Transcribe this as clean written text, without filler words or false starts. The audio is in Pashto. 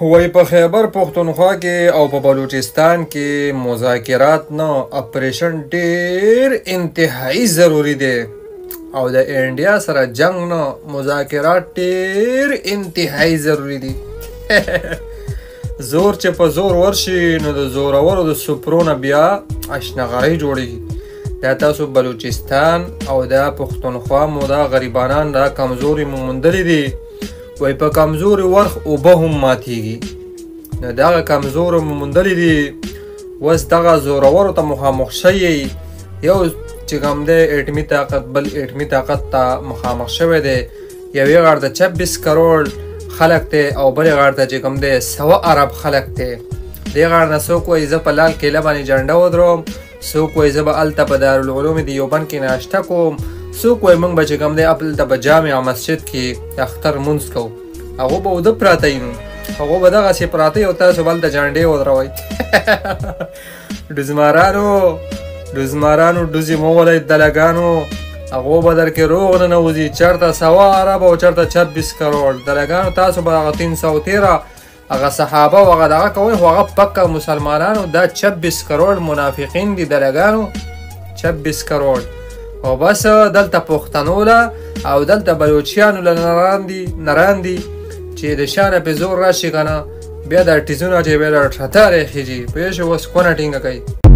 وای په خیبر پښتونخوا کې او په بلوچستان کې مذاکرات نه اپریشن ډیر انتهایی ضروری دی او د انډیا سره جنگ نه مذاکرات ډیر انتهایی ضروری دي زور چې په زور ورشي نو د زورورو د سپرونه بیا اشنغري جوړیږي دا تاسو بلوچستان او دا پښتونخوا مو دا غریبانان دا کمزوري مو موندلي دي وای په کمزوري ورخ اوبه هم ماتیږي نو دغه کمزورو مو موندلي دي اوس دغه زورورو ته مخامخ شئ یو چې کوم دی اټمي طاقت بل اټمي طاقت ته مخامخ شوی دی یوې غاړې ته 26 کروڑ خلک دی او بلې غاړې ته چې کوم دی 100 ارب خلک دی دې غاړې نه څوک وایي زه په لال کیله باندې جنډه ودروم څوک وایي زه به هلته په دارالعلوم دیوبند کې ناشته کوم څوک وایي موږ به چې کوم دی هلته په جامع مسجد کې اختر مونځ کوو هغو به اوده پراته وي نو هغو به دغسې پراته وي او تاسو به هلته جنډې ودروئ ډزمارانو ډزې مه ولئ دلګانو هغو به درکې روغ ننوځي چېرته 100 ارب او چېرته 26 کروڑ دلګانو تاسو به هغه 313 هغه صحابه او هغه دغه کوئ خو هغه پکه مسلمانانو دا 26 کروڑ منافقین دي دلګانو 26 کروڑ او بس دلته پښتنو له او دلته بلوچیانو له نران دي چې د شانه پې زور راشي که نه بیا دا ټیزونه چې بیا د ټټر یې خېږي پوه شو اوس کونه ټینګه کوي